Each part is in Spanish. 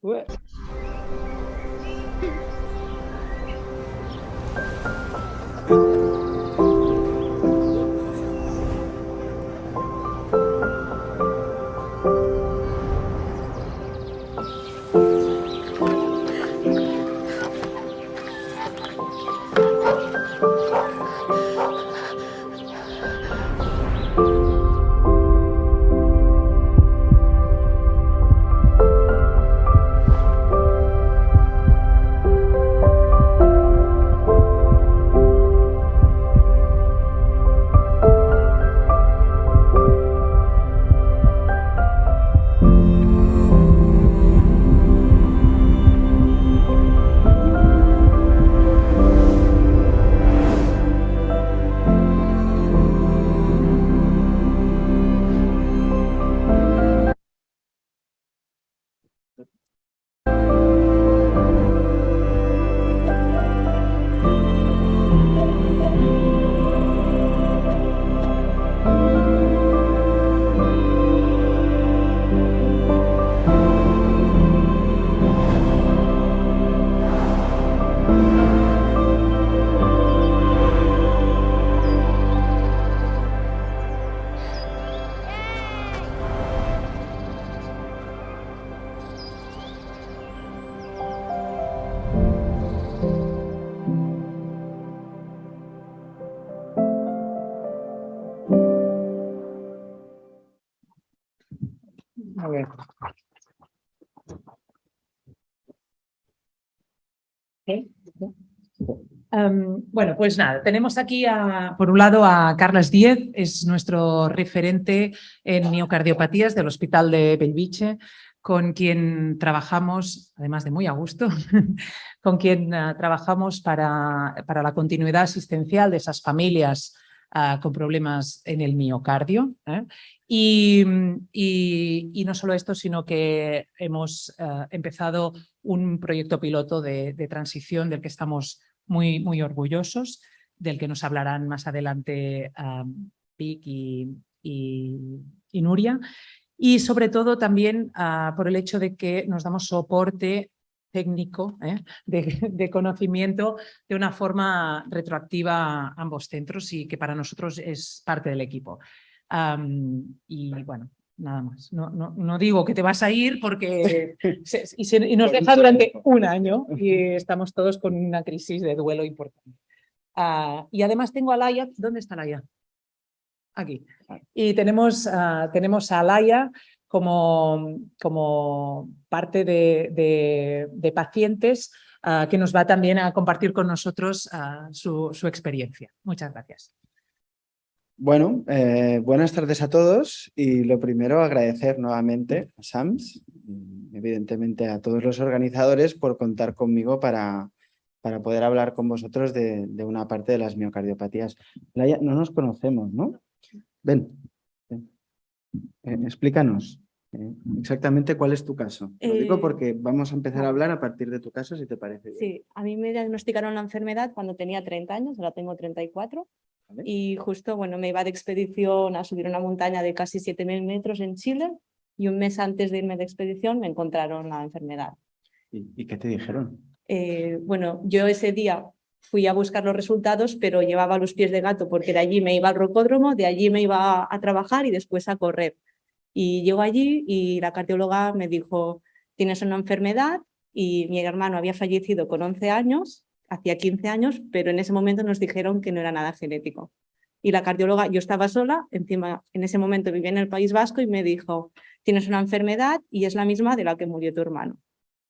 Muy bien. Bueno, pues nada, tenemos aquí por un lado a Carles Díez, es nuestro referente en miocardiopatías del Hospital de Bellvitge, con quien trabajamos, además de muy a gusto, con quien trabajamos para la continuidad asistencial de esas familias con problemas en el miocardio. Y no solo esto, sino que hemos empezado un proyecto piloto de transición del que estamos muy, muy orgullosos, del que nos hablarán más adelante Vic y Nuria. Y sobre todo también por el hecho de que nos damos soporte técnico de conocimiento de una forma retroactiva a ambos centros y que para nosotros es parte del equipo. Y bueno, nada más. No digo que te vas a ir porque y nos deja durante un año y estamos todos con una crisis de duelo importante. Y además tengo a Laia. ¿Dónde está Laia? Aquí. Y tenemos a Laia como parte de pacientes que nos va también a compartir con nosotros su experiencia. Muchas gracias. Bueno, buenas tardes a todos y lo primero agradecer nuevamente a SAMS, evidentemente a todos los organizadores por contar conmigo para poder hablar con vosotros de una parte de las miocardiopatías. Laia, no nos conocemos, ¿no? Ven. Explícanos exactamente cuál es tu caso. Lo digo porque vamos a empezar a hablar a partir de tu caso, si te parece bien. Sí, a mí me diagnosticaron la enfermedad cuando tenía 30 años, ahora tengo 34. ¿Vale? Y justo, bueno, me iba de expedición a subir una montaña de casi 7.000 metros en Chile y un mes antes de irme de expedición me encontraron la enfermedad. ¿Y qué te dijeron? Bueno, yo ese día fui a buscar los resultados, pero llevaba los pies de gato porque de allí me iba al rocódromo, de allí me iba a trabajar y después a correr. Y llego allí y la cardióloga me dijo, tienes una enfermedad y mi hermano había fallecido con 11 años, hacía 15 años, pero en ese momento nos dijeron que no era nada genético. Y la cardióloga, yo estaba sola, encima en ese momento vivía en el País Vasco y me dijo, tienes una enfermedad y es la misma de la que murió tu hermano.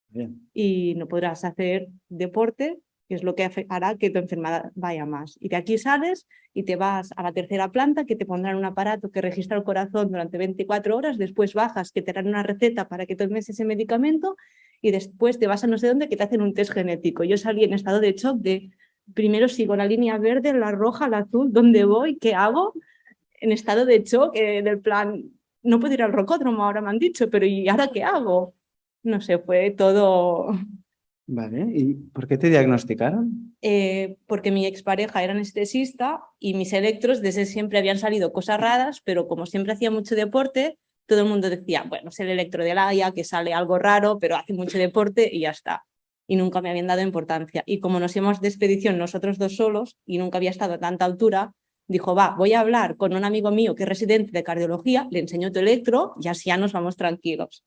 Bien. Y no podrás hacer deporte, que es lo que hará que tu enfermedad vaya más. Y de aquí sales y te vas a la tercera planta, que te pondrán un aparato que registra el corazón durante 24 horas, después bajas, que te darán una receta para que tomes ese medicamento y después te vas a no sé dónde, que te hacen un test genético. Yo salí en estado de shock de, primero sigo la línea verde, la roja, la azul, ¿dónde voy? ¿Qué hago? En estado de shock, del plan, no puedo ir al rocódromo, ahora me han dicho, pero ¿y ahora qué hago? No sé, fue todo Vale, ¿y por qué te diagnosticaron? Porque mi expareja era anestesista y mis electros desde siempre habían salido cosas raras, pero como siempre hacía mucho deporte, todo el mundo decía, bueno, es el electro de Laia, que sale algo raro, pero hace mucho deporte y ya está. Y nunca me habían dado importancia. Y como nos íbamos de expedición nosotros dos solos y nunca había estado a tanta altura, dijo, va, voy a hablar con un amigo mío que es residente de cardiología, le enseño tu electro y así ya nos vamos tranquilos.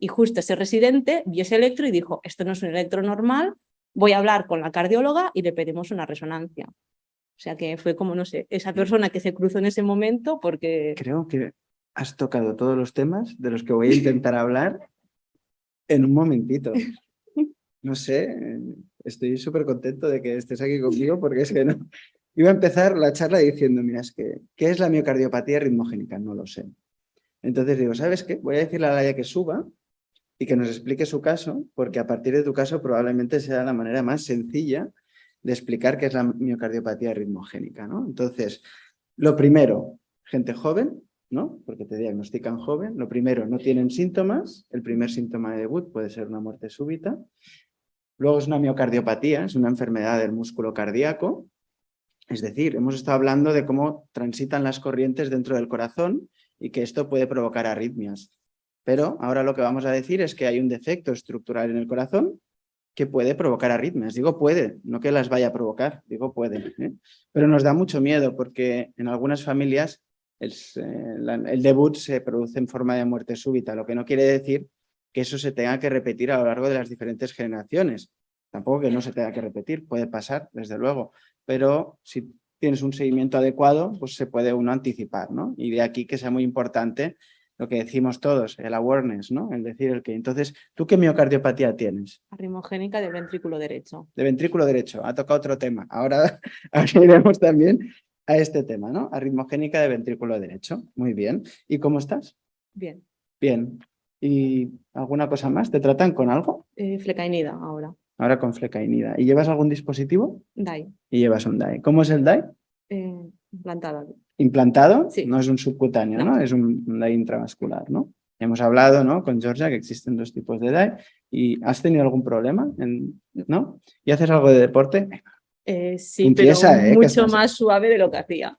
Y justo ese residente vio ese electro y dijo, esto no es un electro normal, voy a hablar con la cardióloga y le pedimos una resonancia. O sea que fue como, no sé, esa persona que se cruzó en ese momento porque... Creo que has tocado todos los temas de los que voy a intentar hablar en un momentito. No sé, estoy súper contento de que estés aquí conmigo porque es que no... Iba a empezar la charla diciendo, mira, es que, ¿qué es la miocardiopatía ritmogénica? No lo sé. Entonces digo, ¿sabes qué? Voy a decirle a Laia que suba y que nos explique su caso, porque a partir de tu caso probablemente sea la manera más sencilla de explicar qué es la miocardiopatía ritmogénica, ¿no? Entonces, lo primero, gente joven, ¿no? Porque te diagnostican joven. Lo primero, no tienen síntomas. El primer síntoma de debut puede ser una muerte súbita. Luego es una miocardiopatía, es una enfermedad del músculo cardíaco. Es decir, hemos estado hablando de cómo transitan las corrientes dentro del corazón y que esto puede provocar arritmias. Pero ahora lo que vamos a decir es que hay un defecto estructural en el corazón que puede provocar arritmias. Digo puede, no que las vaya a provocar, digo puede. Pero nos da mucho miedo porque en algunas familias el debut se produce en forma de muerte súbita, lo que no quiere decir que eso se tenga que repetir a lo largo de las diferentes generaciones. Tampoco que no se tenga que repetir, puede pasar, desde luego, pero si tienes un seguimiento adecuado, pues se puede uno anticipar, ¿no? Y de aquí que sea muy importante lo que decimos todos, el awareness, ¿no? El decir el que. Entonces, ¿tú qué miocardiopatía tienes? Arritmogénica del ventrículo derecho. De ventrículo derecho, ha tocado otro tema. Ahora iremos también a este tema, ¿no? Arritmogénica de ventrículo derecho. Muy bien. ¿Y cómo estás? Bien. Bien. ¿Y alguna cosa más? ¿Te tratan con algo? Flecainida ahora. Ahora con flecainida. ¿Y llevas algún dispositivo? DAI. Y llevas un DAI. ¿Cómo es el DAI? Implantada. ¿Implantado? Sí. No es un subcutáneo, ¿no? Es un DAI intravascular, ¿no? Hemos hablado, ¿no? Con Georgia que existen dos tipos de DAI. ¿Y has tenido algún problema? ¿No? ¿Y haces algo de deporte? Sí, Empieza, pero que mucho estás... más suave de lo que hacía.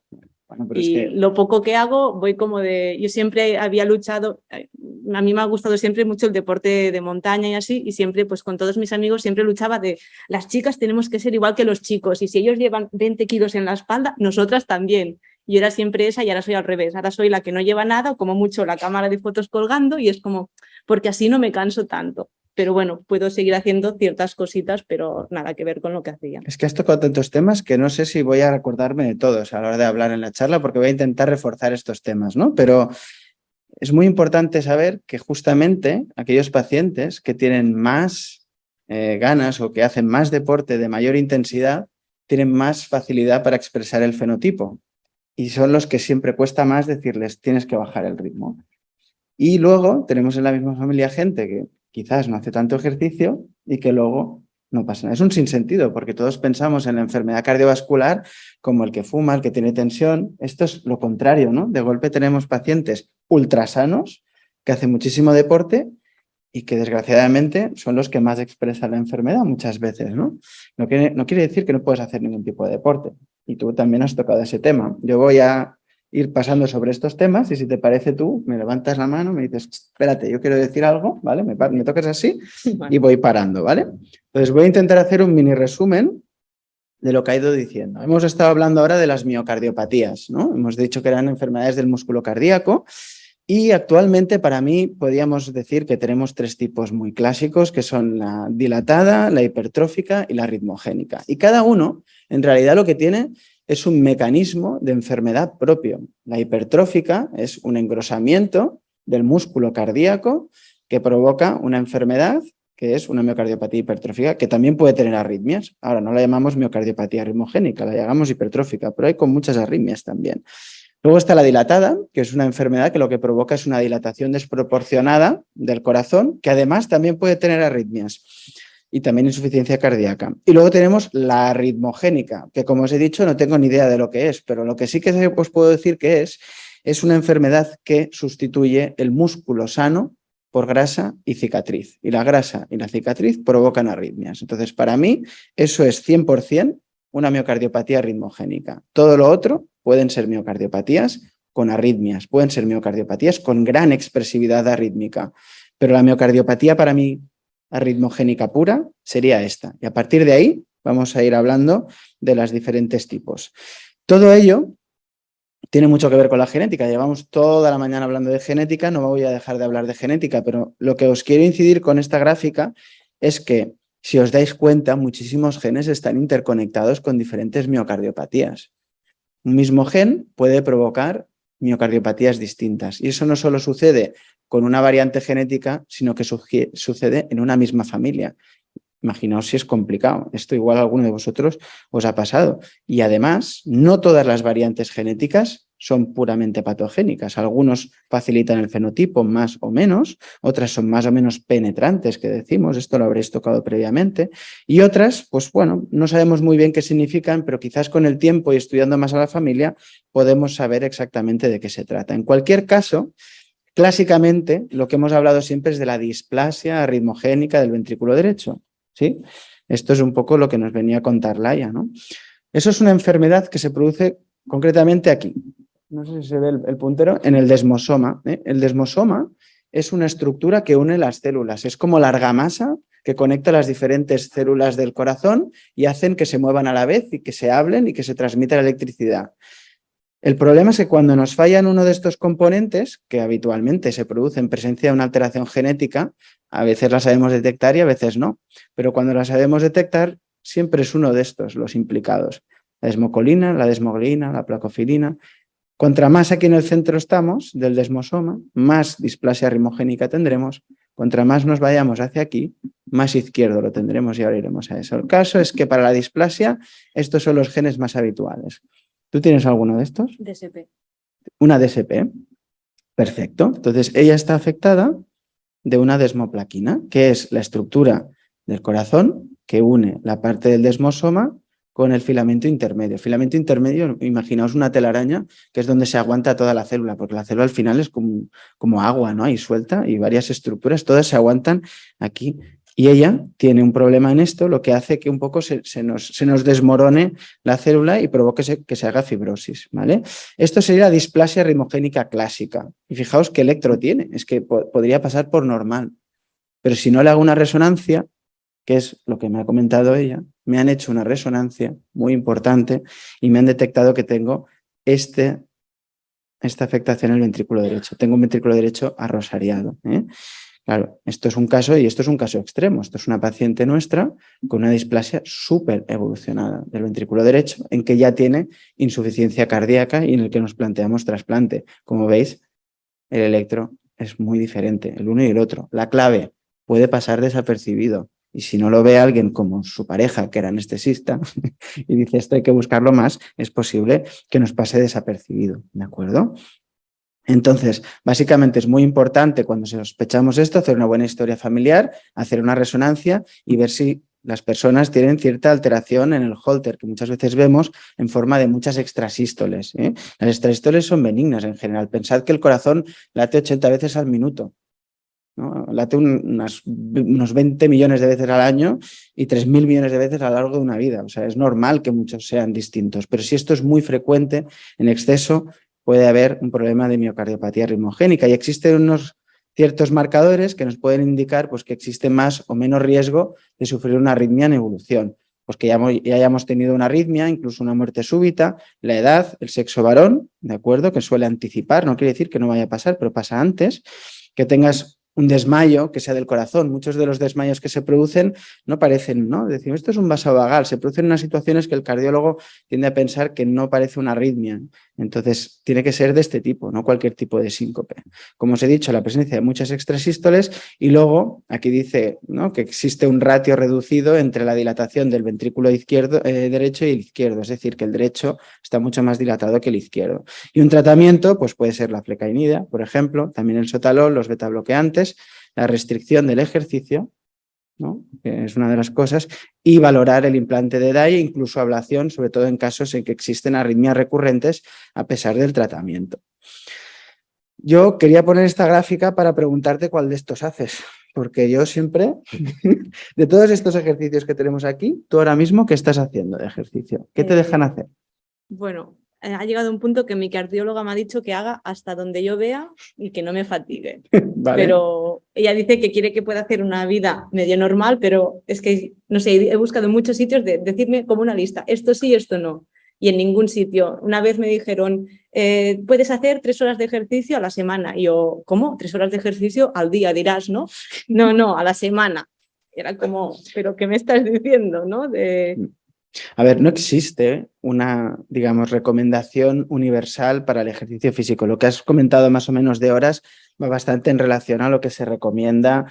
Bueno, pero Y es que... lo poco que hago, voy como de... Yo siempre había luchado, a mí me ha gustado siempre mucho el deporte de montaña y así, y siempre, pues con todos mis amigos, siempre luchaba de las chicas tenemos que ser igual que los chicos, y si ellos llevan 20 kilos en la espalda, nosotras también. Y era siempre esa y ahora soy al revés, ahora soy la que no lleva nada, o como mucho la cámara de fotos colgando, y es como, porque así no me canso tanto. Pero bueno, puedo seguir haciendo ciertas cositas, pero nada que ver con lo que hacía. Es que has tocado tantos temas que no sé si voy a recordarme de todos a la hora de hablar en la charla porque voy a intentar reforzar estos temas, ¿no? Pero es muy importante saber que justamente aquellos pacientes que tienen más ganas o que hacen más deporte de mayor intensidad tienen más facilidad para expresar el fenotipo y son los que siempre cuesta más decirles tienes que bajar el ritmo. Y luego tenemos en la misma familia gente que quizás no hace tanto ejercicio y que luego no pasa nada. Es un sinsentido porque todos pensamos en la enfermedad cardiovascular como el que fuma, el que tiene tensión. Esto es lo contrario, ¿no? De golpe tenemos pacientes ultrasanos que hacen muchísimo deporte y que desgraciadamente son los que más expresan la enfermedad muchas veces, ¿no? No quiere decir que no puedas hacer ningún tipo de deporte. Y tú también has tocado ese tema. Yo voy a ir pasando sobre estos temas y si te parece tú, me levantas la mano, me dices, espérate, yo quiero decir algo, ¿vale? Me toques así y voy parando, ¿vale? Entonces voy a intentar hacer un mini resumen de lo que ha ido diciendo. Hemos estado hablando ahora de las miocardiopatías, ¿no? Hemos dicho que eran enfermedades del músculo cardíaco y actualmente para mí podríamos decir que tenemos tres tipos muy clásicos que son la dilatada, la hipertrófica y la ritmogénica. Y cada uno en realidad lo que tiene es un mecanismo de enfermedad propio. La hipertrófica es un engrosamiento del músculo cardíaco que provoca una enfermedad que es una miocardiopatía hipertrófica, que también puede tener arritmias. Ahora no la llamamos miocardiopatía ritmogénica, la llamamos hipertrófica, pero hay con muchas arritmias también. Luego está la dilatada, que es una enfermedad que lo que provoca es una dilatación desproporcionada del corazón, que además también puede tener arritmias y también insuficiencia cardíaca. Y luego tenemos la ritmogénica, que como os he dicho no tengo ni idea de lo que es, pero lo que sí que os puedo decir que es una enfermedad que sustituye el músculo sano por grasa y cicatriz. Y la grasa y la cicatriz provocan arritmias. Entonces, para mí, eso es 100% una miocardiopatía ritmogénica. Todo lo otro pueden ser miocardiopatías con arritmias, pueden ser miocardiopatías con gran expresividad arrítmica. Pero la miocardiopatía para mí arritmogénica pura sería esta. Y a partir de ahí vamos a ir hablando de los diferentes tipos. Todo ello tiene mucho que ver con la genética. Llevamos toda la mañana hablando de genética, no voy a dejar de hablar de genética, pero lo que os quiero incidir con esta gráfica es que, si os dais cuenta, muchísimos genes están interconectados con diferentes miocardiopatías. Un mismo gen puede provocar miocardiopatías distintas. Y eso no solo sucede con una variante genética, sino que sucede en una misma familia. Imaginaos si es complicado. Esto igual a alguno de vosotros os ha pasado. Y además, no todas las variantes genéticas son puramente patogénicas. Algunos facilitan el fenotipo más o menos, otras son más o menos penetrantes, que decimos, esto lo habréis tocado previamente, y otras, pues bueno, no sabemos muy bien qué significan, pero quizás con el tiempo y estudiando más a la familia podemos saber exactamente de qué se trata. En cualquier caso, clásicamente, lo que hemos hablado siempre es de la displasia arritmogénica del ventrículo derecho. ¿Sí? Esto es un poco lo que nos venía a contar Laia, ¿no? Eso es una enfermedad que se produce concretamente aquí. No sé si se ve el puntero, en el desmosoma. El desmosoma es una estructura que une las células. Es como la argamasa que conecta las diferentes células del corazón y hacen que se muevan a la vez y que se hablen y que se transmita la electricidad. El problema es que cuando nos fallan uno de estos componentes, que habitualmente se produce en presencia de una alteración genética, a veces la sabemos detectar y a veces no, pero cuando la sabemos detectar, siempre es uno de estos los implicados. La desmocolina, la desmoglina, la placofilina. Contra más aquí en el centro estamos del desmosoma, más displasia rimogénica tendremos. Contra más nos vayamos hacia aquí, más izquierdo lo tendremos y ahora iremos a eso. El caso es que para la displasia, estos son los genes más habituales. ¿Tú tienes alguno de estos? DSP. Una DSP. Perfecto. Entonces, ella está afectada de una desmoplaquina, que es la estructura del corazón que une la parte del desmosoma con el filamento intermedio. El filamento intermedio, imaginaos una telaraña, que es donde se aguanta toda la célula, porque la célula al final es como agua, ¿no? Ahí suelta y varias estructuras, todas se aguantan aquí. Y ella tiene un problema en esto, lo que hace que un poco se nos desmorone la célula y provoque que se haga fibrosis, ¿vale? Esto sería la displasia rimogénica clásica. Y fijaos qué electro tiene, es que podría pasar por normal. Pero si no le hago una resonancia, que es lo que me ha comentado ella, me han hecho una resonancia muy importante y me han detectado que tengo esta afectación en el ventrículo derecho. Tengo un ventrículo derecho arrosariado, ¿eh? Claro, esto es un caso y esto es un caso extremo. Esto es una paciente nuestra con una displasia súper evolucionada del ventrículo derecho, en que ya tiene insuficiencia cardíaca y en el que nos planteamos trasplante. Como veis, el electro es muy diferente, el uno y el otro. La clave puede pasar desapercibido. Y si no lo ve alguien como su pareja, que era anestesista, y dice esto hay que buscarlo más, es posible que nos pase desapercibido, ¿de acuerdo? Entonces, básicamente es muy importante cuando sospechamos esto, hacer una buena historia familiar, hacer una resonancia y ver si las personas tienen cierta alteración en el Holter, que muchas veces vemos en forma de muchas extrasístoles, ¿eh? Las extrasístoles son benignas en general. Pensad que el corazón late 80 veces al minuto, ¿no? Late unos 20 millones de veces al año y 3.000 millones de veces a lo largo de una vida. O sea, es normal que muchos sean distintos, pero si esto es muy frecuente, en exceso, puede haber un problema de miocardiopatía ritmogénica y existen unos ciertos marcadores que nos pueden indicar pues, que existe más o menos riesgo de sufrir una arritmia en evolución. Pues que ya hayamos tenido una arritmia, incluso una muerte súbita, la edad, el sexo varón, ¿de acuerdo? Que suele anticipar, no quiere decir que no vaya a pasar, pero pasa antes, que tengas un desmayo que sea del corazón. Muchos de los desmayos que se producen no parecen, ¿no? Decimos, esto es un vasovagal, se producen en unas situaciones que el cardiólogo tiende a pensar que no parece una arritmia. Entonces, tiene que ser de este tipo, no cualquier tipo de síncope. Como os he dicho, la presencia de muchas extrasístoles y luego, aquí dice, ¿no?, que existe un ratio reducido entre la dilatación del ventrículo izquierdo, derecho y el izquierdo, es decir, que el derecho está mucho más dilatado que el izquierdo. Y un tratamiento, pues puede ser la flecainida, por ejemplo, también el sotalol, los betabloqueantes, la restricción del ejercicio, ¿no?, que es una de las cosas, y valorar el implante de DAI e incluso ablación, sobre todo en casos en que existen arritmias recurrentes a pesar del tratamiento. Yo quería poner esta gráfica para preguntarte cuál de estos haces, porque yo siempre, de todos estos ejercicios que tenemos aquí, tú ahora mismo, ¿qué estás haciendo de ejercicio? ¿Qué te dejan hacer? Bueno, ha llegado un punto que mi cardióloga me ha dicho que haga hasta donde yo vea y que no me fatigue. ¿Vale? Pero ella dice que quiere que pueda hacer una vida medio normal, pero es que, no sé, he buscado en muchos sitios de decirme como una lista, esto sí, esto no. Y en ningún sitio. Una vez me dijeron, puedes hacer 3 horas de ejercicio a la semana. Y yo, ¿cómo? 3 horas de ejercicio al día, dirás, ¿no? No, a la semana. Era como, ¿pero qué me estás diciendo, no? A ver, no existe una, digamos, recomendación universal para el ejercicio físico. Lo que has comentado más o menos de horas va bastante en relación a lo que se recomienda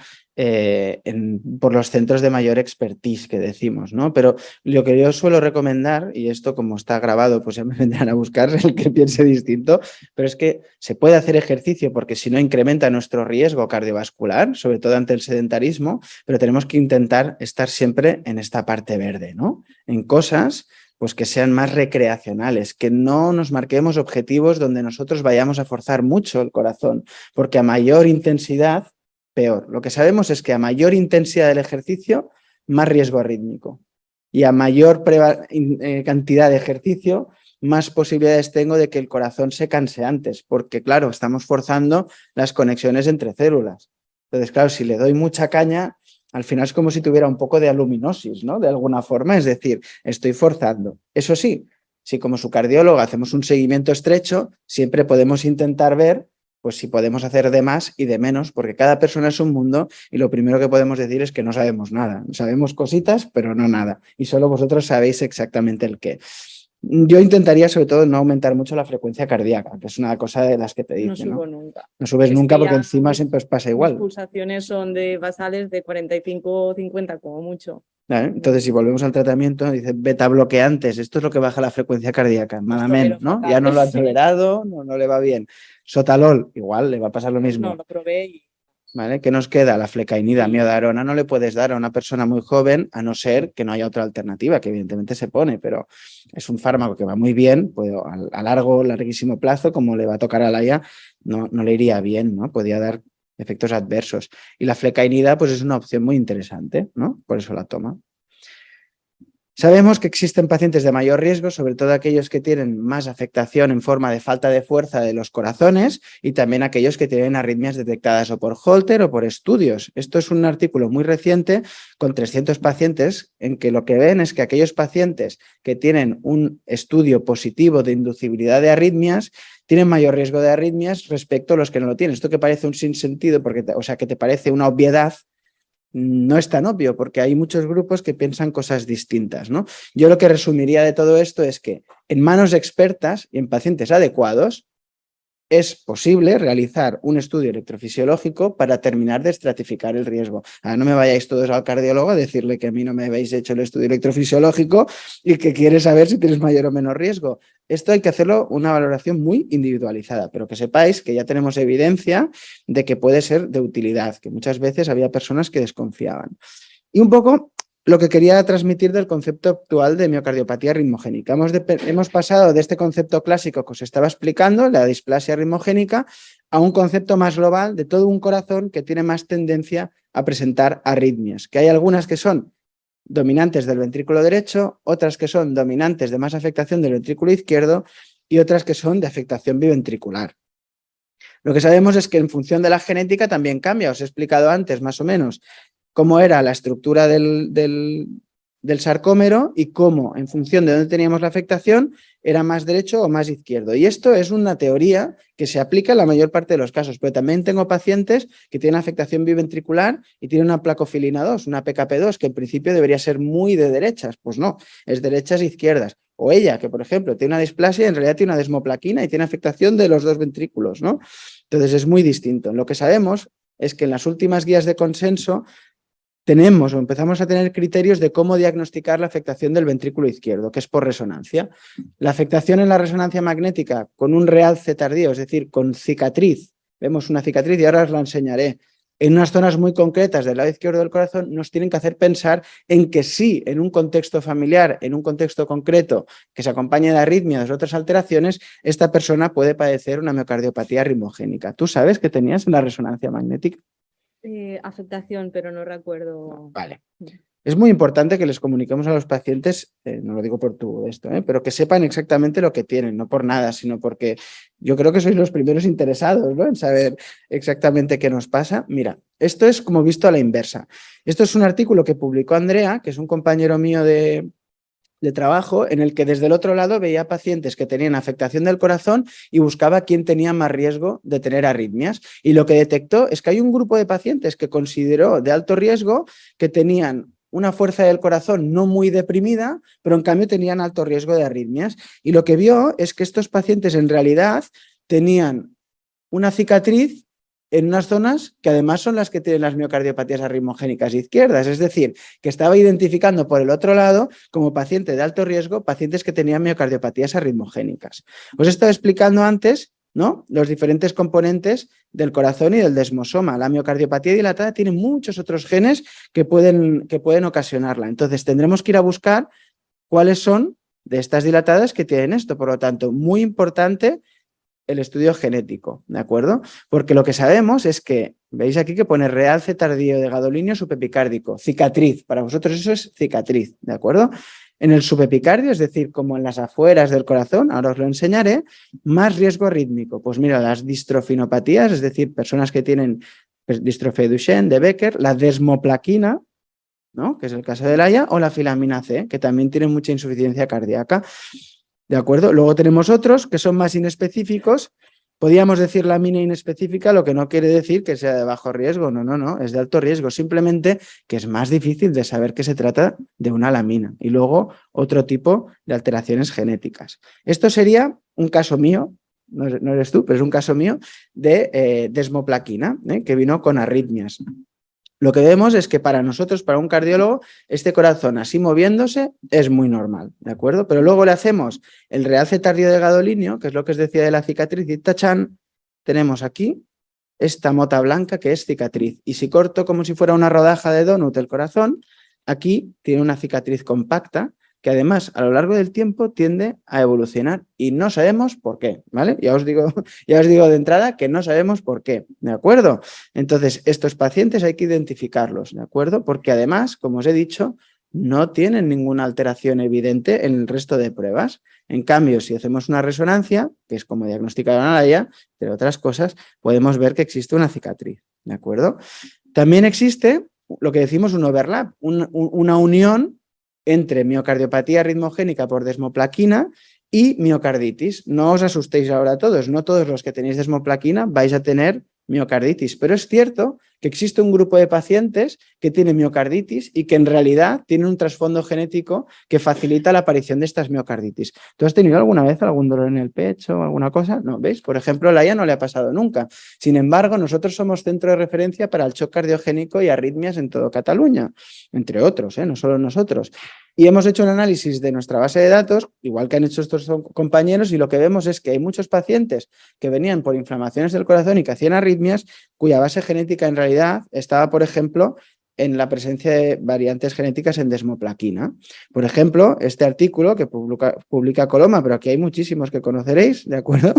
por los centros de mayor expertise que decimos, ¿no? Pero lo que yo suelo recomendar, y esto como está grabado, pues ya me vendrán a buscar el que piense distinto, pero es que se puede hacer ejercicio porque si no incrementa nuestro riesgo cardiovascular, sobre todo ante el sedentarismo, pero tenemos que intentar estar siempre en esta parte verde, ¿no? En cosas pues que sean más recreacionales, que no nos marquemos objetivos donde nosotros vayamos a forzar mucho el corazón, porque a mayor intensidad, peor. Lo que sabemos es que a mayor intensidad del ejercicio, más riesgo arrítmico. Y a mayor cantidad de ejercicio, más posibilidades tengo de que el corazón se canse antes, porque claro, estamos forzando las conexiones entre células. Entonces, claro, si le doy mucha caña, al final es como si tuviera un poco de aluminosis, ¿no? De alguna forma, es decir, estoy forzando. Eso sí, si como su cardiólogo hacemos un seguimiento estrecho, siempre podemos intentar ver pues si podemos hacer de más y de menos, porque cada persona es un mundo y lo primero que podemos decir es que no sabemos nada. Sabemos cositas, pero no nada. Y solo vosotros sabéis exactamente el qué. Yo intentaría sobre todo no aumentar mucho la frecuencia cardíaca, que es una cosa de las que te dicen, No subo ¿no? nunca. No subes Es nunca que porque ya encima siempre os pasa igual. Mis pulsaciones son de basales de 45 o 50 como mucho. ¿Vale? Entonces, si volvemos al tratamiento, dice beta bloqueantes, esto es lo que baja la frecuencia cardíaca, nada menos, ¿no? Ya no lo ha tolerado, no le va bien. Sotalol, igual, le va a pasar lo mismo. No, lo probé y... ¿Vale? ¿Qué nos queda? La flecainida, miodarona no le puedes dar a una persona muy joven a no ser que no haya otra alternativa, que evidentemente se pone, pero es un fármaco que va muy bien, pues a larguísimo plazo, como le va a tocar a Laia, no le iría bien, ¿no? Podría dar efectos adversos. Y la flecainida, pues es una opción muy interesante, ¿no? Por eso la toma. Sabemos que existen pacientes de mayor riesgo, sobre todo aquellos que tienen más afectación en forma de falta de fuerza de los corazones y también aquellos que tienen arritmias detectadas o por Holter o por estudios. Esto es un artículo muy reciente con 300 pacientes en que lo que ven es que aquellos pacientes que tienen un estudio positivo de inducibilidad de arritmias tienen mayor riesgo de arritmias respecto a los que no lo tienen. Esto que parece un sinsentido, porque, o sea, que te parece una obviedad, no es tan obvio porque hay muchos grupos que piensan cosas distintas, ¿no? Yo lo que resumiría de todo esto es que en manos expertas y en pacientes adecuados es posible realizar un estudio electrofisiológico para terminar de estratificar el riesgo. Ahora no me vayáis todos al cardiólogo a decirle que a mí no me habéis hecho el estudio electrofisiológico y que quieres saber si tienes mayor o menor riesgo. Esto hay que hacerlo una valoración muy individualizada, pero que sepáis que ya tenemos evidencia de que puede ser de utilidad, que muchas veces había personas que desconfiaban. Y un poco lo que quería transmitir del concepto actual de miocardiopatía ritmogénica. Hemos pasado de este concepto clásico que os estaba explicando, la displasia ritmogénica, a un concepto más global de todo un corazón que tiene más tendencia a presentar arritmias, que hay algunas que son dominantes del ventrículo derecho, otras que son dominantes de más afectación del ventrículo izquierdo y otras que son de afectación biventricular. Lo que sabemos es que en función de la genética también cambia. Os he explicado antes más o menos cómo era la estructura del sarcómero y cómo, en función de dónde teníamos la afectación, era más derecho o más izquierdo. Y esto es una teoría que se aplica en la mayor parte de los casos, pero también tengo pacientes que tienen afectación biventricular y tienen una placofilina 2, una PKP2, que en principio debería ser muy de derechas. Pues no, es derechas e izquierdas. O ella, que por ejemplo tiene una displasia y en realidad tiene una desmoplaquina y tiene afectación de los dos ventrículos, ¿no? Entonces es muy distinto. Lo que sabemos es que en las últimas guías de consenso tenemos o empezamos a tener criterios de cómo diagnosticar la afectación del ventrículo izquierdo, que es por resonancia. La afectación en la resonancia magnética con un realce tardío, es decir, con cicatriz, vemos una cicatriz y ahora os la enseñaré, en unas zonas muy concretas del lado izquierdo del corazón, nos tienen que hacer pensar en que sí, en un contexto familiar, en un contexto concreto que se acompañe de arritmias o otras alteraciones, esta persona puede padecer una miocardiopatía ritmogénica. ¿Tú sabes que tenías una resonancia magnética? Afectación, pero no recuerdo. Vale. Es muy importante que les comuniquemos a los pacientes, no lo digo por tu esto, pero que sepan exactamente lo que tienen, no por nada, sino porque yo creo que sois los primeros interesados, ¿no?, en saber exactamente qué nos pasa. Mira, esto es como visto a la inversa. Esto es un artículo que publicó Andrea, que es un compañero mío de trabajo, en el que desde el otro lado veía pacientes que tenían afectación del corazón y buscaba quién tenía más riesgo de tener arritmias. Y lo que detectó es que hay un grupo de pacientes que consideró de alto riesgo que tenían una fuerza del corazón no muy deprimida, pero en cambio tenían alto riesgo de arritmias. Y lo que vio es que estos pacientes en realidad tenían una cicatriz en unas zonas que además son las que tienen las miocardiopatías arritmogénicas izquierdas, es decir, que estaba identificando por el otro lado como paciente de alto riesgo pacientes que tenían miocardiopatías arritmogénicas. Os he estado explicando antes, ¿no?, los diferentes componentes del corazón y del desmosoma. La miocardiopatía dilatada tiene muchos otros genes que pueden ocasionarla. Entonces tendremos que ir a buscar cuáles son de estas dilatadas que tienen esto. Por lo tanto, muy importante el estudio genético, ¿de acuerdo? Porque lo que sabemos es que, veis aquí que pone realce tardío de gadolinio subepicárdico, cicatriz, para vosotros eso es cicatriz, ¿de acuerdo? En el subepicardio, es decir, como en las afueras del corazón, ahora os lo enseñaré, más riesgo rítmico. Pues mira, las distrofinopatías, es decir, personas que tienen distrofia de Duchenne, de Becker, la desmoplaquina, ¿no?, que es el caso de Laia, o la filamina C, que también tiene mucha insuficiencia cardíaca. ¿De acuerdo? Luego tenemos otros que son más inespecíficos. Podríamos decir lamina inespecífica, lo que no quiere decir que sea de bajo riesgo. No, es de alto riesgo. Simplemente que es más difícil de saber que se trata de una lamina. Y luego otro tipo de alteraciones genéticas. Esto sería un caso mío, no eres tú, pero es un caso mío de desmoplaquina, que vino con arritmias. Lo que vemos es que para nosotros, para un cardiólogo, este corazón así moviéndose es muy normal, ¿de acuerdo? Pero luego le hacemos el realce tardío de gadolinio, que es lo que os decía de la cicatriz, y tachán, tenemos aquí esta mota blanca que es cicatriz. Y si corto como si fuera una rodaja de donut el corazón, aquí tiene una cicatriz compacta que además a lo largo del tiempo tiende a evolucionar y no sabemos por qué, ¿vale? Ya os digo de entrada que no sabemos por qué, ¿de acuerdo? Entonces, estos pacientes hay que identificarlos, ¿de acuerdo? Porque además, como os he dicho, no tienen ninguna alteración evidente en el resto de pruebas. En cambio, si hacemos una resonancia, que es como diagnosticar una Laia, entre otras cosas, podemos ver que existe una cicatriz, ¿de acuerdo? También existe lo que decimos un overlap, una unión entre miocardiopatía ritmogénica por desmoplaquina y miocarditis. No os asustéis ahora todos, no todos los que tenéis desmoplaquina vais a tener miocarditis, pero es cierto que existe un grupo de pacientes que tienen miocarditis y que en realidad tienen un trasfondo genético que facilita la aparición de estas miocarditis. ¿Tú has tenido alguna vez algún dolor en el pecho o alguna cosa? No, ¿veis? Por ejemplo, a Laia no le ha pasado nunca. Sin embargo, nosotros somos centro de referencia para el shock cardiogénico y arritmias en toda Cataluña, entre otros, no solo nosotros. Y hemos hecho un análisis de nuestra base de datos, igual que han hecho estos compañeros, y lo que vemos es que hay muchos pacientes que venían por inflamaciones del corazón y que hacían arritmias, cuya base genética en realidad estaba, por ejemplo, en la presencia de variantes genéticas en desmoplaquina. Por ejemplo, este artículo que publica Coloma, pero aquí hay muchísimos que conoceréis, ¿de acuerdo?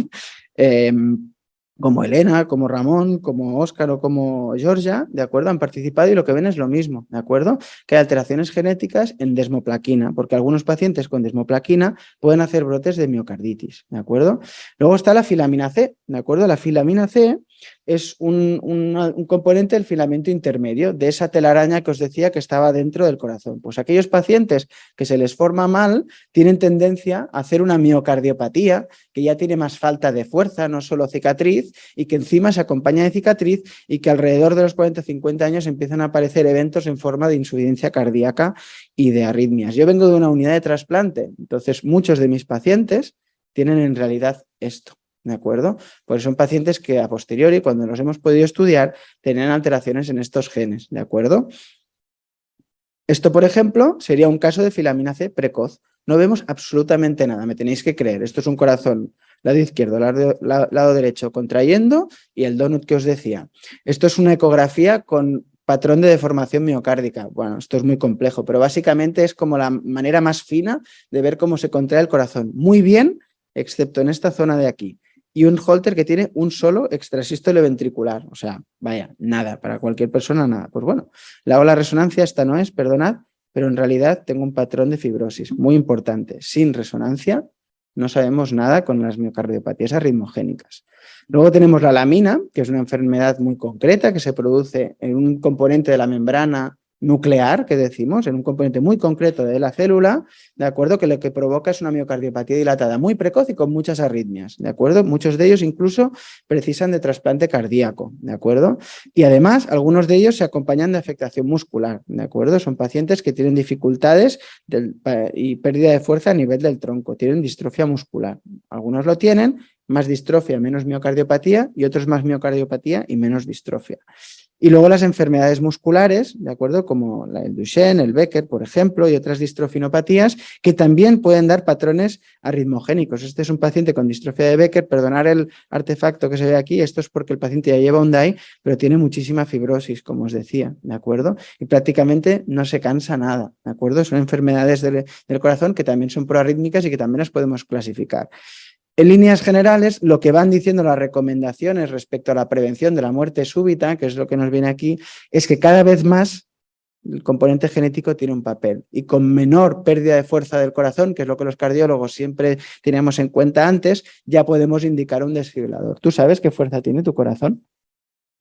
Como Elena, como Ramón, como Óscar o como Georgia, ¿de acuerdo? Han participado y lo que ven es lo mismo, ¿de acuerdo? Que hay alteraciones genéticas en desmoplaquina, porque algunos pacientes con desmoplaquina pueden hacer brotes de miocarditis, ¿de acuerdo? Luego está la filamina C, ¿de acuerdo? La filamina C es un componente del filamento intermedio, de esa telaraña que os decía que estaba dentro del corazón. Pues aquellos pacientes que se les forma mal tienen tendencia a hacer una miocardiopatía, que ya tiene más falta de fuerza, no solo cicatriz, y que encima se acompaña de cicatriz y que alrededor de los 40-50 años empiezan a aparecer eventos en forma de insuficiencia cardíaca y de arritmias. Yo vengo de una unidad de trasplante, entonces muchos de mis pacientes tienen en realidad esto, ¿de acuerdo? Pues son pacientes que a posteriori, cuando los hemos podido estudiar, tenían alteraciones en estos genes, ¿de acuerdo? Esto, por ejemplo, sería un caso de filamina C precoz. No vemos absolutamente nada, me tenéis que creer. Esto es un corazón lado izquierdo, lado derecho contrayendo y el donut que os decía. Esto es una ecografía con patrón de deformación miocárdica. Bueno, esto es muy complejo, pero básicamente es como la manera más fina de ver cómo se contrae el corazón. Muy bien, excepto en esta zona de aquí. Y un Holter que tiene un solo extrasístole ventricular. O sea, vaya, nada, para cualquier persona nada. Pues bueno, le hago la resonancia, esta no es, perdonad, pero en realidad tengo un patrón de fibrosis muy importante. Sin resonancia no sabemos nada con las miocardiopatías arritmogénicas. Luego tenemos la lamina, que es una enfermedad muy concreta que se produce en un componente de la membrana nuclear, que decimos, en un componente muy concreto de la célula, ¿de acuerdo? Que lo que provoca es una miocardiopatía dilatada muy precoz y con muchas arritmias, ¿de acuerdo? Muchos de ellos incluso precisan de trasplante cardíaco, ¿de acuerdo? Y además, algunos de ellos se acompañan de afectación muscular, ¿de acuerdo? Son pacientes que tienen dificultades y pérdida de fuerza a nivel del tronco, tienen distrofia muscular. Algunos lo tienen, más distrofia, menos miocardiopatía, y otros más miocardiopatía y menos distrofia. Y luego las enfermedades musculares, ¿de acuerdo? Como el Duchenne, el Becker, por ejemplo, y otras distrofinopatías que también pueden dar patrones arritmogénicos. Este es un paciente con distrofia de Becker, perdonar el artefacto que se ve aquí, esto es porque el paciente ya lleva un DAI, pero tiene muchísima fibrosis, como os decía, ¿de acuerdo? Y prácticamente no se cansa nada, ¿de acuerdo? Son enfermedades del corazón que también son proarrítmicas y que también las podemos clasificar. En líneas generales, lo que van diciendo las recomendaciones respecto a la prevención de la muerte súbita, que es lo que nos viene aquí, es que cada vez más el componente genético tiene un papel y con menor pérdida de fuerza del corazón, que es lo que los cardiólogos siempre teníamos en cuenta antes, ya podemos indicar un desfibrilador. ¿Tú sabes qué fuerza tiene tu corazón?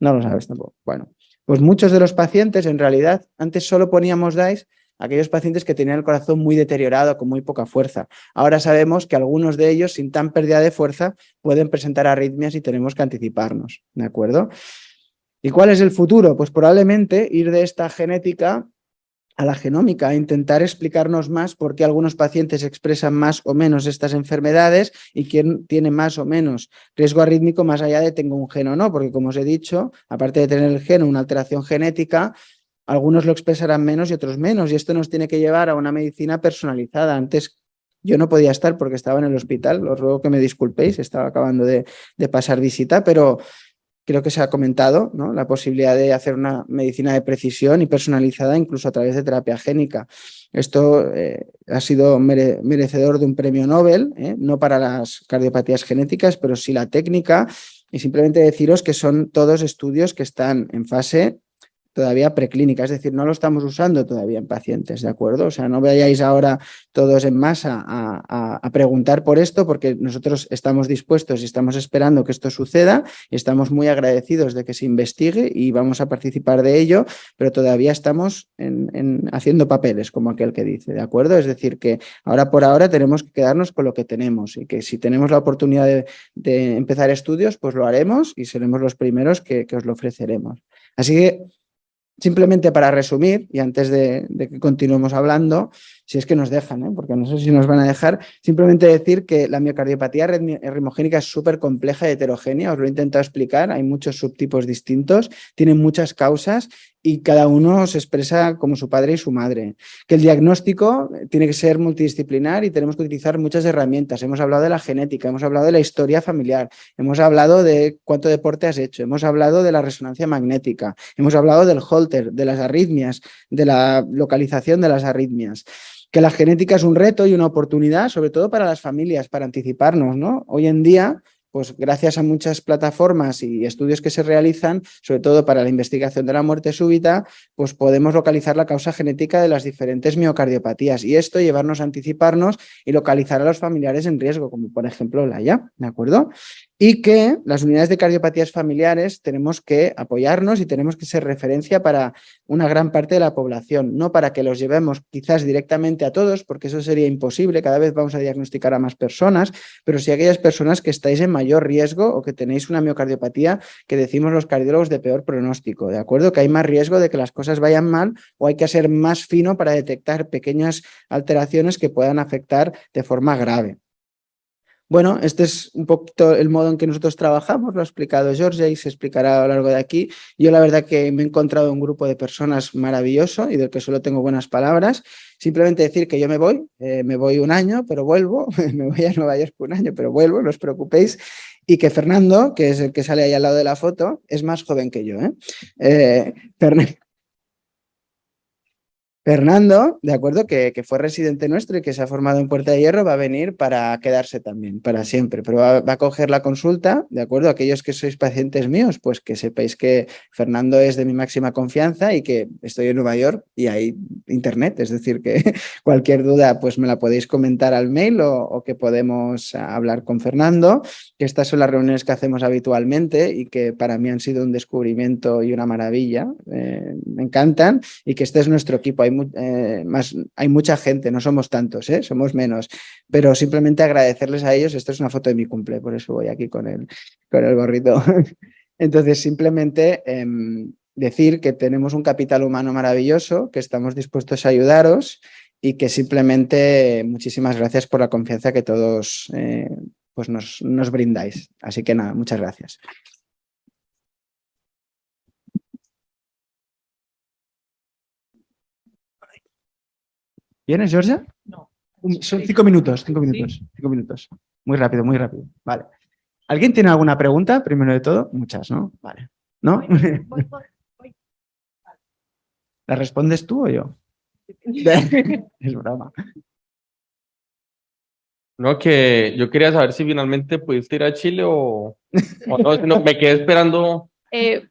No lo sabes tampoco. Bueno, pues muchos de los pacientes, en realidad, antes solo poníamos DAIs a aquellos pacientes que tenían el corazón muy deteriorado, con muy poca fuerza. Ahora sabemos que algunos de ellos, sin tan pérdida de fuerza, pueden presentar arritmias y tenemos que anticiparnos, ¿de acuerdo? ¿Y cuál es el futuro? Pues probablemente ir de esta genética a la genómica, intentar explicarnos más por qué algunos pacientes expresan más o menos estas enfermedades y quién tiene más o menos riesgo arrítmico más allá de tengo un gen o no, porque como os he dicho, aparte de tener el gen o una alteración genética, algunos lo expresarán menos y otros menos, y esto nos tiene que llevar a una medicina personalizada. Antes yo no podía estar porque estaba en el hospital, os ruego que me disculpéis, estaba acabando de pasar visita, pero creo que se ha comentado, ¿no? La posibilidad de hacer una medicina de precisión y personalizada incluso a través de terapia génica. Esto ha sido merecedor de un premio Nobel, no para las cardiopatías genéticas, pero sí la técnica, y simplemente deciros que son todos estudios que están en fase todavía preclínica, es decir, no lo estamos usando todavía en pacientes, ¿de acuerdo? O sea, no vayáis ahora todos en masa a preguntar por esto, porque nosotros estamos dispuestos y estamos esperando que esto suceda y estamos muy agradecidos de que se investigue y vamos a participar de ello, pero todavía estamos haciendo papeles, como aquel que dice, ¿de acuerdo? Es decir, que ahora por ahora tenemos que quedarnos con lo que tenemos y que si tenemos la oportunidad de empezar estudios, pues lo haremos y seremos los primeros que os lo ofreceremos. Así que simplemente para resumir, y antes de que continuemos hablando, si es que nos dejan, porque no sé si nos van a dejar, simplemente decir que la miocardiopatía arritmogénica es súper compleja y heterogénea, os lo he intentado explicar, hay muchos subtipos distintos, tienen muchas causas y cada uno se expresa como su padre y su madre. Que el diagnóstico tiene que ser multidisciplinar y tenemos que utilizar muchas herramientas. Hemos hablado de la genética, hemos hablado de la historia familiar, hemos hablado de cuánto deporte has hecho, hemos hablado de la resonancia magnética, hemos hablado del Holter, de las arritmias, de la localización de las arritmias. Que la genética es un reto y una oportunidad, sobre todo para las familias, para anticiparnos, ¿no? Hoy en día, pues gracias a muchas plataformas y estudios que se realizan, sobre todo para la investigación de la muerte súbita, pues podemos localizar la causa genética de las diferentes miocardiopatías y esto llevarnos a anticiparnos y localizar a los familiares en riesgo, como por ejemplo la ya, ¿de acuerdo? Y que las unidades de cardiopatías familiares tenemos que apoyarnos y tenemos que ser referencia para una gran parte de la población, no para que los llevemos quizás directamente a todos, porque eso sería imposible, cada vez vamos a diagnosticar a más personas, pero sí aquellas personas que estáis en mayor riesgo o que tenéis una miocardiopatía que decimos los cardiólogos de peor pronóstico, ¿de acuerdo? Que hay más riesgo de que las cosas vayan mal o hay que ser más fino para detectar pequeñas alteraciones que puedan afectar de forma grave. Bueno, este es un poquito el modo en que nosotros trabajamos, lo ha explicado Georgia y se explicará a lo largo de aquí. Yo la verdad que me he encontrado un grupo de personas maravilloso y del que solo tengo buenas palabras. Simplemente decir que yo me voy un año, pero vuelvo, me voy a Nueva York un año, pero vuelvo, no os preocupéis. Y que Fernando, que es el que sale ahí al lado de la foto, es más joven que yo. Fernando, de acuerdo, que fue residente nuestro y que se ha formado en Puerta de Hierro, va a venir para quedarse también, para siempre, pero va a coger la consulta, de acuerdo, aquellos que sois pacientes míos, pues que sepáis que Fernando es de mi máxima confianza y que estoy en Nueva York y hay internet, es decir, que cualquier duda pues me la podéis comentar al mail o que podemos hablar con Fernando, que estas son las reuniones que hacemos habitualmente y que para mí han sido un descubrimiento y una maravilla, me encantan y que este es nuestro equipo. Hay mucha gente, no somos tantos, somos menos, pero simplemente agradecerles a ellos. Esto es una foto de mi cumple, por eso voy aquí con el gorrito. Entonces, simplemente decir que tenemos un capital humano maravilloso, que estamos dispuestos a ayudaros y que simplemente muchísimas gracias por la confianza que todos pues nos brindáis. Así que nada, muchas gracias. ¿Vienes, Georgia? No. Son 5 minutos, 5 minutos, Sí. 5 minutos. Muy rápido, muy rápido. Vale. ¿Alguien tiene alguna pregunta? Primero de todo, muchas, ¿no? Vale. ¿No? Voy. ¿La respondes tú o yo? Es broma. No, que yo quería saber si finalmente pudiste ir a Chile o no, sino me quedé esperando.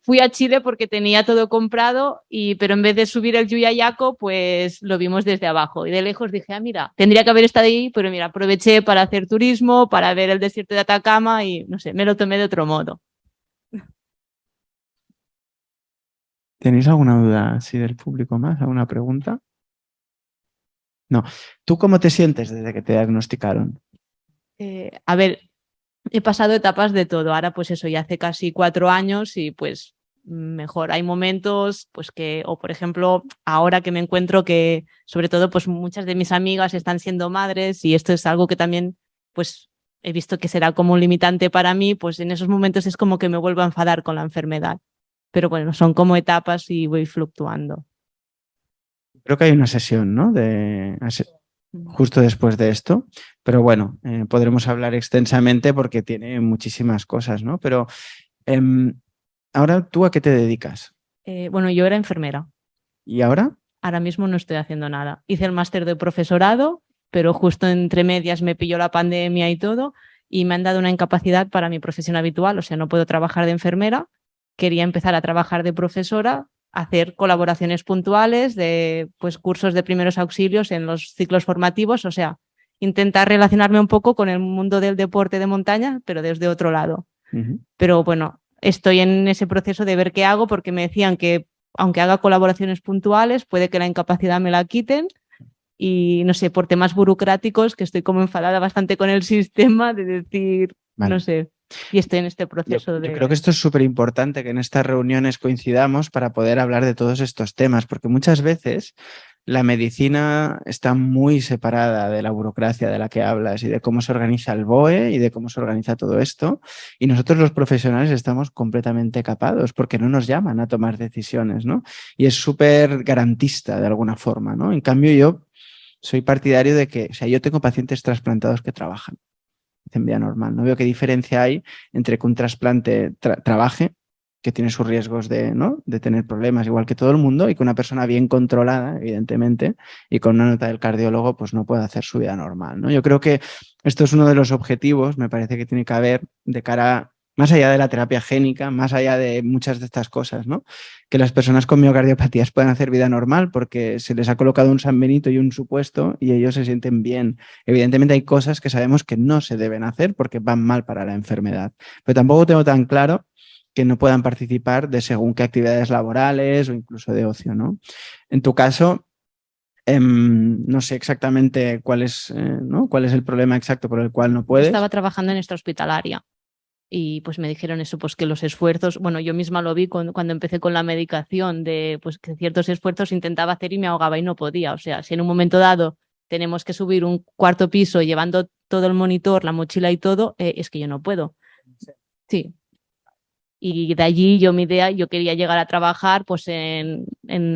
Fui a Chile porque tenía todo comprado, pero en vez de subir el Yuyayaco, pues lo vimos desde abajo. Y de lejos dije, mira, tendría que haber estado ahí, pero mira, aproveché para hacer turismo, para ver el desierto de Atacama y no sé, me lo tomé de otro modo. ¿Tenéis alguna duda así del público más? ¿Alguna pregunta? No. ¿Tú cómo te sientes desde que te diagnosticaron? A ver, he pasado etapas de todo. Ahora, pues eso, ya hace casi 4 años y pues mejor. Hay momentos, pues que, o por ejemplo, ahora que me encuentro que, sobre todo, pues muchas de mis amigas están siendo madres y esto es algo que también, pues he visto que será como un limitante para mí, pues en esos momentos es como que me vuelvo a enfadar con la enfermedad. Pero bueno, son como etapas y voy fluctuando. Creo que hay una sesión, ¿no? Justo después de esto, pero bueno, podremos hablar extensamente porque tiene muchísimas cosas, ¿no? Pero ahora, ¿tú a qué te dedicas? Bueno, yo era enfermera. ¿Y ahora? Ahora mismo no estoy haciendo nada. Hice el máster de profesorado, pero justo entre medias me pilló la pandemia y todo, y me han dado una incapacidad para mi profesión habitual, o sea, no puedo trabajar de enfermera. Quería empezar a trabajar de profesora, hacer colaboraciones puntuales de pues, cursos de primeros auxilios en los ciclos formativos, o sea, intentar relacionarme un poco con el mundo del deporte de montaña, pero desde otro lado. Pero bueno, estoy en ese proceso de ver qué hago porque me decían que aunque haga colaboraciones puntuales, puede que la incapacidad me la quiten y no sé, por temas burocráticos, que estoy como enfadada bastante con el sistema de decir, Vale. no sé, y estoy en este proceso Yo creo que esto es súper importante que en estas reuniones coincidamos para poder hablar de todos estos temas, porque muchas veces la medicina está muy separada de la burocracia de la que hablas y de cómo se organiza el BOE y de cómo se organiza todo esto. Y nosotros los profesionales estamos completamente capados porque no nos llaman a tomar decisiones, ¿no? Y es súper garantista de alguna forma, ¿no? En cambio, yo soy partidario de que, o sea, yo tengo pacientes trasplantados que trabajan en vía normal. No veo qué diferencia hay entre que un trasplante trabaje, que tiene sus riesgos ¿no? de tener problemas igual que todo el mundo, y que una persona bien controlada, evidentemente, y con una nota del cardiólogo, pues no puede hacer su vida normal, ¿no? Yo creo que esto es uno de los objetivos, me parece que tiene que haber de cara, más allá de la terapia génica, más allá de muchas de estas cosas, ¿no? Que las personas con miocardiopatías puedan hacer vida normal porque se les ha colocado un San Benito y un supuesto y ellos se sienten bien. Evidentemente hay cosas que sabemos que no se deben hacer porque van mal para la enfermedad, pero tampoco tengo tan claro que no puedan participar de según qué actividades laborales o incluso de ocio, ¿no? En tu caso, no sé exactamente cuál es el problema exacto por el cual no puedes. Estaba trabajando en esta hospitalaria y pues me dijeron eso, pues que los esfuerzos, bueno, yo misma lo vi cuando empecé con la medicación, de pues que ciertos esfuerzos intentaba hacer y me ahogaba y no podía. O sea, si en un momento dado tenemos que subir un cuarto piso llevando todo el monitor, la mochila y todo, es que yo no puedo. Sí. Y de allí yo quería llegar a trabajar pues en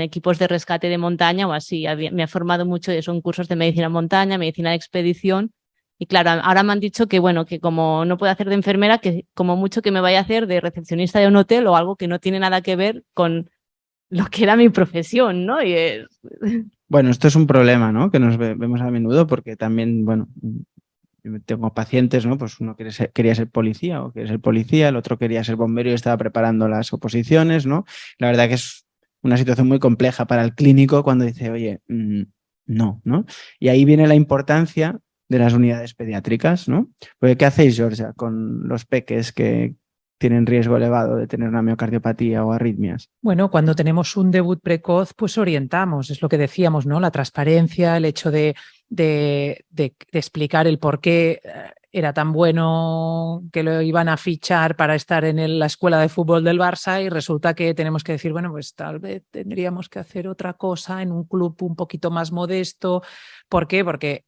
equipos de rescate de montaña o así. Me he formado mucho de eso en cursos de medicina en montaña, medicina de expedición. Y claro, ahora me han dicho que bueno, que como no puedo hacer de enfermera, que como mucho que me vaya a hacer de recepcionista de un hotel o algo que no tiene nada que ver con lo que era mi profesión, ¿no? Bueno, esto es un problema, ¿no? Que nos vemos a menudo porque también, bueno, yo tengo pacientes, ¿no? Pues uno quería ser policía o quiere ser policía, el otro quería ser bombero y estaba preparando las oposiciones, ¿no? La verdad que es una situación muy compleja para el clínico cuando dice, oye, no, ¿no? Y ahí viene la importancia de las unidades pediátricas, ¿no? Porque ¿qué hacéis, Georgia, con los peques que tienen riesgo elevado de tener una miocardiopatía o arritmias? Bueno, cuando tenemos un debut precoz, pues orientamos, es lo que decíamos, ¿no? La transparencia, el hecho de explicar el por qué era tan bueno que lo iban a fichar para estar en la escuela de fútbol del Barça y resulta que tenemos que decir, bueno, pues tal vez tendríamos que hacer otra cosa en un club un poquito más modesto. ¿Por qué? Porque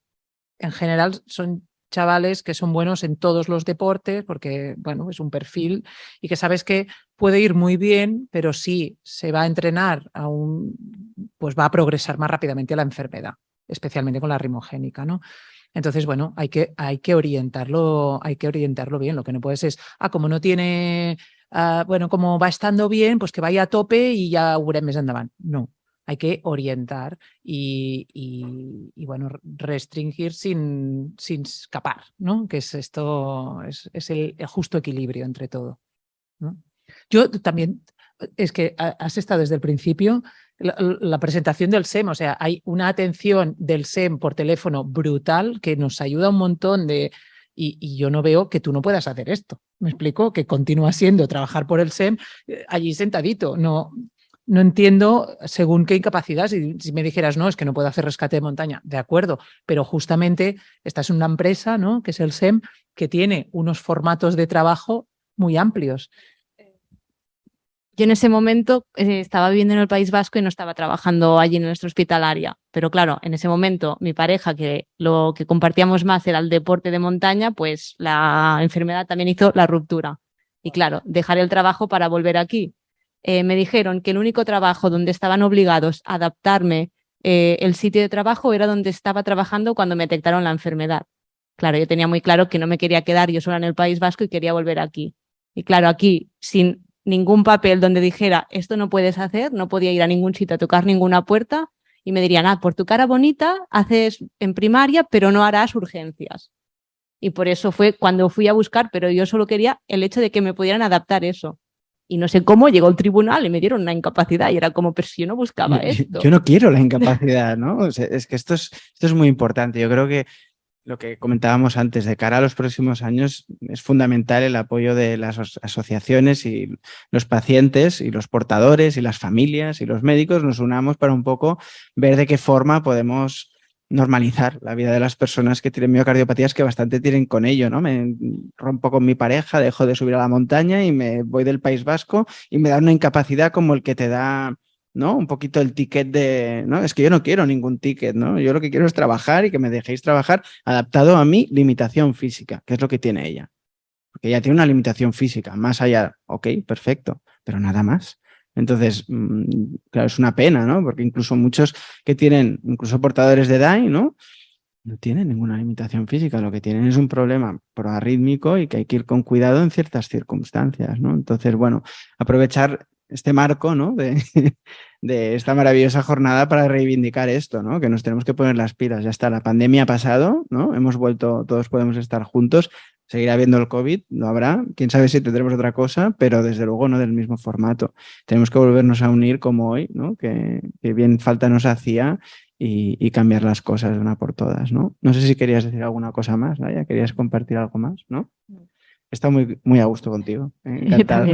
en general son chavales que son buenos en todos los deportes porque, bueno, es un perfil y que sabes que puede ir muy bien, pero si se va a entrenar pues va a progresar más rápidamente la enfermedad, especialmente con la rimogénica, ¿no? Entonces, bueno, hay que orientarlo bien. Lo que no puedes es, como no tiene, bueno, como va estando bien, pues que vaya a tope y ya veurem més endavant. No. Hay que orientar y bueno, restringir sin escapar, ¿no? Que es esto, es el justo equilibrio entre todo, ¿no? Yo también, es que has estado desde el principio, la presentación del SEM, o sea, hay una atención del SEM por teléfono brutal que nos ayuda un montón y yo no veo que tú no puedas hacer esto. ¿Me explico? Que continúa siendo trabajar por el SEM allí sentadito, no entiendo según qué incapacidad. Si me dijeras, no, es que no puedo hacer rescate de montaña, de acuerdo, pero justamente esta es una empresa, ¿no? Que es el SEM, que tiene unos formatos de trabajo muy amplios. Yo en ese momento estaba viviendo en el País Vasco y no estaba trabajando allí en nuestra hospitalaria. Pero claro, en ese momento mi pareja, que lo que compartíamos más era el deporte de montaña, pues la enfermedad también hizo la ruptura. Y claro, dejar el trabajo para volver aquí. Me dijeron que el único trabajo donde estaban obligados a adaptarme el sitio de trabajo era donde estaba trabajando cuando me detectaron la enfermedad. Claro, yo tenía muy claro que no me quería quedar yo sola en el País Vasco y quería volver aquí. Y claro, aquí, sin ningún papel donde dijera esto no puedes hacer, no podía ir a ningún sitio a tocar ninguna puerta y me dirían, por tu cara bonita haces en primaria, pero no harás urgencias. Y por eso fue cuando fui a buscar, pero yo solo quería el hecho de que me pudieran adaptar eso. Y no sé cómo llegó el tribunal y me dieron una incapacidad y era como, pero si yo no buscaba esto. Yo no quiero la incapacidad, ¿no? O sea, es que esto es muy importante. Yo creo que lo que comentábamos antes, de cara a los próximos años, es fundamental el apoyo de las asociaciones y los pacientes y los portadores y las familias y los médicos nos unamos para un poco ver de qué forma podemos normalizar la vida de las personas que tienen miocardiopatías, que bastante tienen con ello, ¿no? Me rompo con mi pareja, dejo de subir a la montaña y me voy del País Vasco y me da una incapacidad como el que te da, ¿no? Un poquito el ticket de, ¿no? Es que yo no quiero ningún ticket, ¿no? Yo lo que quiero es trabajar y que me dejéis trabajar adaptado a mi limitación física, que es lo que tiene ella. Porque ella tiene una limitación física, más allá, ok, perfecto, pero nada más. Entonces, claro, es una pena, ¿no? Porque incluso muchos que tienen, incluso portadores de DAI, ¿no? No tienen ninguna limitación física, lo que tienen es un problema proarrítmico y que hay que ir con cuidado en ciertas circunstancias, ¿no? Entonces, bueno, aprovechar este marco, ¿no? de esta maravillosa jornada para reivindicar esto, ¿no? Que nos tenemos que poner las pilas. Ya está, la pandemia ha pasado, ¿no? Hemos vuelto, todos podemos estar juntos. Seguirá habiendo el COVID, lo habrá. Quién sabe si tendremos otra cosa, pero desde luego no del mismo formato. Tenemos que volvernos a unir como hoy, ¿no? Que bien falta nos hacía y cambiar las cosas de una por todas, ¿no? No sé si querías decir alguna cosa más, Laia. ¿Querías compartir algo más, no? He estado muy, muy a gusto contigo. Encantado.